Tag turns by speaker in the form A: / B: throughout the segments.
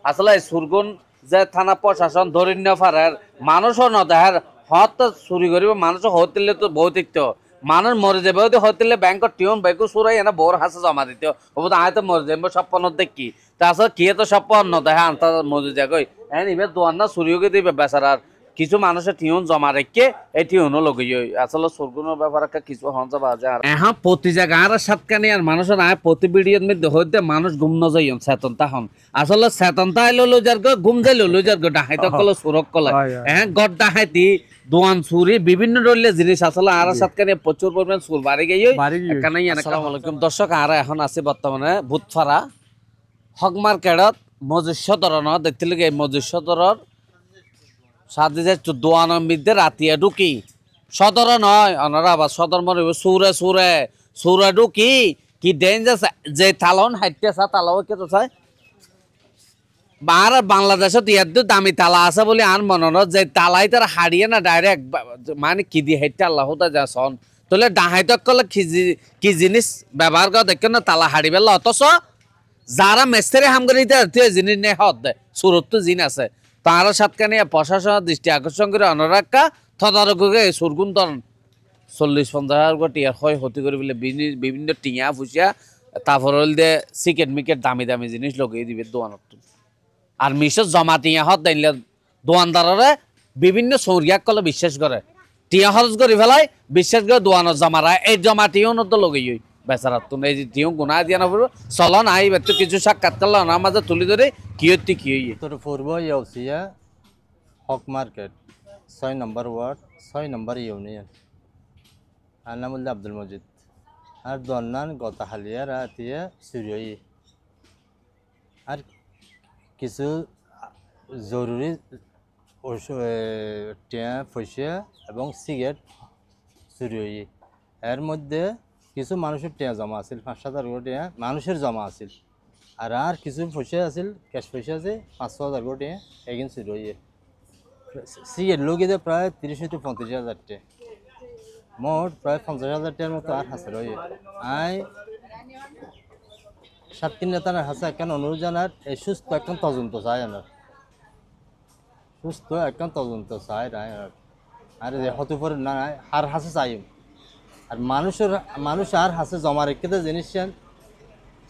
A: আসলে সুরগুন যে থানা প্রশাসন ধরিন্য ফারার মানুষও ন দেখার হত চুরি করিব মানুষ হতিলে তো ভৌতিক মানুষ মরে যাবে ওই হতিলে ব্যাংকর টিউন বাইকু চুরাই এনে বোর হাসে জমা দিতে হবো তো আয় তো মরে যাবো স্বপ্ন দেখি তা আসলে কি তো স্বপ্ন ন দেখা আনতা মরে যাগই এন ইবে দোয়ান না চুরিও দিবে বেচারার কিছু মানুষের টিউন জমা রেখে এই টিউনও লগই আসলে সুরগুনের ব্যাপারে কিছু হন যাবা যায় এখন প্রতি জায়গা আর সাতকানি আর মানুষের আয় প্রতি ভিডিওর মধ্যে হইতে মানুষ ঘুম ন যাই চেতন তখন আসলে চেতন তাই ললো যার ঘুম যাই ললো যার ডাহাইতে কল সুরক কল হ্যাঁ গড ডাহাইতি দোয়ান চুরি বিভিন্ন ধরনের জিনিস আসলে আর সাতকানি প্রচুর পরিমাণ চুর বাড়ি গিয়ে এখানে আসসালামু আলাইকুম দর্শক আর এখন আছে বর্তমানে ভূতফাড়া হক মার্কেটত মজুর সদরন দেখতে লাগে মজুর সদরর সাথে যে দোয়ানের মধ্যে রাতিয়া ঢুকি সদর নয় ওনারা আবার সদর মনে সুরে সুরে সুরে ঢুকি কি ডেঞ্জার যে তালাও হাইটে আছে তালাও কে তো চাই আর বাংলাদেশত ইয়াদ দামি তালা আছে বলে আর মনে যে তালাই তার হারিয়ে না ডাইরেক্ট মানে কি দিয়ে হাইটে আল্লাহ যা সন তাহলে ডাহাইতক কলে কি জিনিস ব্যবহার করা দেখেন না তালা হারি বেলা অথচ যারা মেস্তারি হামগারিতে জিনিস নেই হদ দেয় সুরত তো জিন আছে তার সাতখানি প্রশাসনের দৃষ্টি আকর্ষণ করে অনুরাগা তদারকে সুরগুন ধরন 40-50 কোটি হয় হতে করে বলে বিভিন্ন টিয়া ফুসিয়া তারপর হলে সিকেট মিকেট দামি দামি জিনিস লগাই দিবে দোয়ানত আর মিশর জমা টিয়া হত দিলে দোয়ানদারে বিভিন্ন সৌরিয়াক কলে বিশ্বাস করে টিয়া খরচ করে ফেলায় বিশ্বাস করে দোয়ানত জমা রায় এই জমা টিউনত লগাই বেচারা তুমি এই টিউ গুণা দিয়া না চলো না এই বেতু কিছু সাক্ষাৎ করলো না মাঝে তুলি ধরে কি হচ্ছে কি
B: তোর পূর্ব ইউসিয়া হক মার্কেট 6 নম্বর ওয়ার্ড 6 নম্বর ইউনিয়ন আর নাম হল আব্দুল মজিদ আর দন্নান গতা হালিয়া রাতিয়া সুরিয়ই আর কিছু জরুরি টিয়া পয়সা এবং সিগারেট সুরিয়ই এর মধ্যে কিছু মানুষের টিয়া জমা আছিল 5,000 কোটি টিয়া মানুষের জমা আছিল আর কিছু পয়সা আছিল ক্যাশ পয়সা আছে 5,000 কোটি টিয়া এগিন সুরিয়ই সিগারেট লোকে প্রায় 30-35,000 টিয়া মোট প্রায় 50,000 টিয়ার মতো আর হাসে রয়ে আই 7 নেতার হাসে একখান অনুরোধ জানার এই সুস্থ একখান তদন্ত চাই আমার সুস্থ একখান তদন্ত চাই আর হতে পারে না আর হাসে চাই আর মানুষ আর হাসে জমা রেখে তো জিনিস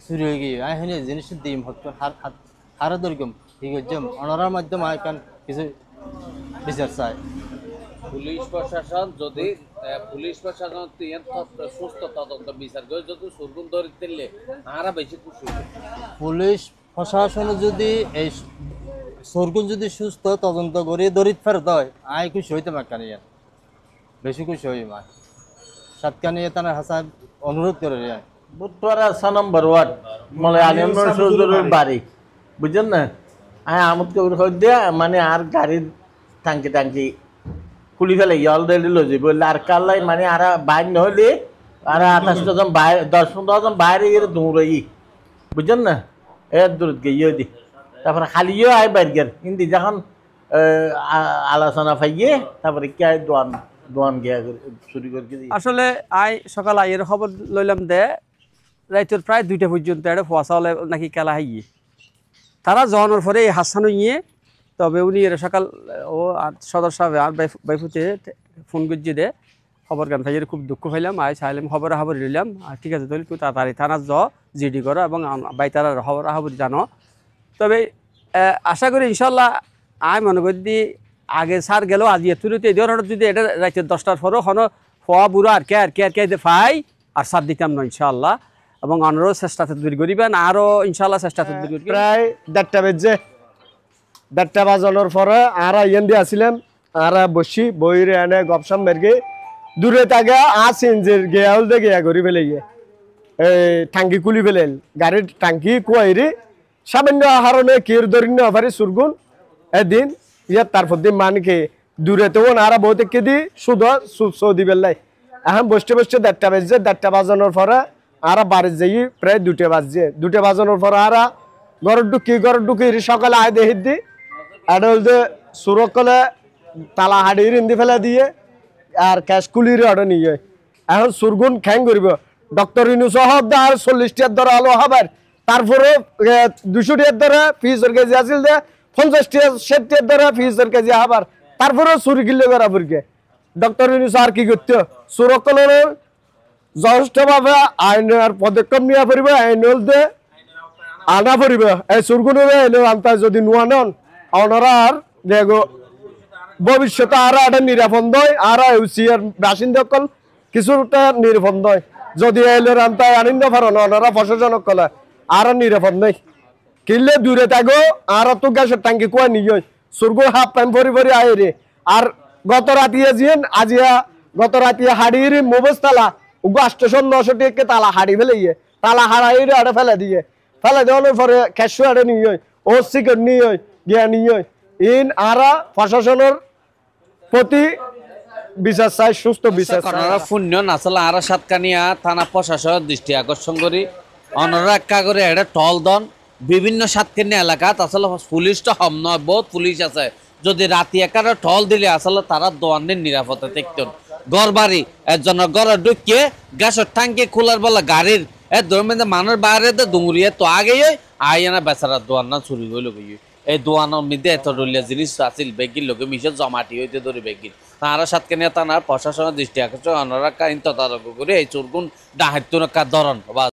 B: চুরি হয়ে গিয়ে আই হ্যাঁ জিনিস দিম হারে দরকম ঠিক আছে অনারার মাধ্যমে একখান কিছু বিচার চাই
A: পুলিশ প্রশাসন যদি পুলিশ প্রশাসন সুস্থ তদন্ত বিচার করে যদি সুরগুন ধরে দিলে আরা বেশি খুশি
B: পুলিশ প্রশাসন যদি এই সুরগুন যদি সুস্থ তদন্ত করে দরিদ ফেরত হয় আয় খুশি হইতে মাকানি বেশি খুশি হই মা সাতকানি তার হাসা অনুরোধ করে
C: বুধবার 6 নম্বর ওয়ার্ড মানে আলিম নজরুলের বাড়ি বুঝছেন না আয় আমদ কবির হইয়া মানে আর গাড়ির টাঙ্কি খুলি ফেলে অলরেডি লজি বললে আর কাল্লাই মানে আর বাইর নহলে আর 28 জন বাইরে 10-15 জন বাইরে গিয়ে দৌড়াই বুঝছেন না এর দূর গিয়ে দি তারপরে খালিও আয় বাইর গেল কিন্তু যখন আলোচনা পাইয়ে তারপরে কি আয় দোয়ান গিয়া চুরি করে
D: আসলে আয় সকাল আইয়ের খবর লইলাম দে রাইতের প্রায় 2টা পর্যন্ত এটা ফোয়াশা হলে নাকি খেলা হাইয়ে তারা জনের পরে এই হাসানো ইয়ে তবে উনি এর সকাল ও আর সদর সাহেব আর বাইফুতে ফোন করছি দে খবর গান ভাইয়ের খুব দুঃখ পাইলাম আয় চাইলাম খবর নিলাম আর ঠিক আছে তাহলে তুই তাড়াতাড়ি থানার জিডি করো এবং বাই তার খবর জানো তবে আশা করি ইনশাল্লাহ আয় মনে করি দি আগে সার গেল আজ তুলিতে এই ধরনের যদি এটা রাইতে 10টার পরও হন ফোয়া বুড়ো আর কে ফাই আর সার দিতাম না ইনশাল্লাহ এবং আনারও চেষ্টাতে দূর করিবেন আরও ইনশাল্লাহ চেষ্টাতে দূর করিবেন
E: প্রায় 1:30 বাজে 1:30 বাজানোর পরে আর ইয়ান দিয়ে আসছিলাম আর বসি বইরে এনে গপসম মেরগে দূরে তাকে ইঞ্জির গিয়া হল দে গিয়া করি ফেলে গিয়ে এই টাঙ্কি খুলি ফেলেন গাড়ির টাঙ্কি কুয়াইরি সামান্য হারণে কির দরিন্য পারি সুরগুন এদিন ইয়ার তারপর দিন মানকে দূরে তো আর বহুত কে দি শুধু সৌদি বেলাই এখন বসতে 1:30 বাজছে 1:30 বাজানোর পরে আর বাড়ি যাই প্রায় 2টা বাজছে 2টা বাজানোর পরে আর ঘর ঢুকি সকালে আয় দেখি দি আর বলতে সুরকলে তালা হাড়ির ইন্দি ফেলে দিয়ে আর ক্যাশ কুলির অর্ডার নিয়ে এখন সুরগুন খ্যাং করব ডক্টর ইনুস হব আর 40টার ধর আলো হবার তারপরে 200 টাকার দ্বারা ফিজের কেজি আছিল যে 50 টাকা 60 টাকার দ্বারা ফিজের কেজি আবার তারপরে চুরি কিলো করা পড়কে ডক্টর ইউনুস আর কি করতে সুরক্ষণের যথেষ্টভাবে আইনের পদক্ষেপ নেওয়া পড়বে আইন হলতে আনা পড়বে এই চুরগুণে এনে আনতে যদি নোয়া নন ওনারা আর দেখো ভবিষ্যতে আরো একটা নিরাপদ হয় আর ইউসিআর বাসিন্দাসকল কিছুটা নিরাপদ হয় যদি এলের আনতে আনিন না পারো ওনারা প্রশাসনক কলে আর নিরাপদ নেই কিনলে দূরে থাকো আর তো গ্যাসের ট্যাঙ্কি কুয়া নিয়ে সুরগো হাফ প্যান্ট ভরি ভরি আয়ে আর গত রাতিয়ে জিয়েন আজিয়া গত রাতিয়ে হাড়ির মোবস তালা উগো 800-900 টাকা তালা হাড়ি ফেলে গিয়ে তালা হাড়াই আড়ে ফেলে দেওয়ানোর পরে ক্যাশ আড়ে নিয়ে ও সিকেট নিয়ে গিয়া নিয়ে ইন আরা প্রশাসনের প্রতি বিচার চাই সুস্থ বিচার
A: আপনারা শূন্য নাচলে আর সাতকানিয়া থানা প্রশাসনের দৃষ্টি আকর্ষণ করি অনরা একা করে এটা টল দন বিভিন্ন সাতকানিয়া এলাকাত আসলে পুলিশটা হম নয় বহুত পুলিশ আছে যদি রাতি একারে টল দিলে আসলে তারা দোয়ানের নিরাপত্তা দেখতেন ঘর বাড়ি একজনের ঘরে ঢুকিয়ে গ্যাসের ট্যাঙ্কি খোলার বলা গাড়ির ধর্মের মানুষ বাইরে ডুঙুরিয়ে তো আগেই আইনা বেচারা দোয়ান না চুরি হইল গিয়ে এই দোয়ানোর মধ্যে এত রইলা জিনিস আছিল বেগির লোকে মিশে জমাটি হইতে ধরে বেগির তারা সাতকানিয়া থানার প্রশাসনের দৃষ্টি আকর্ষণ অনরা কাহিনী তদারক করে এই চোরগুন ডাহাত্য ধরন বা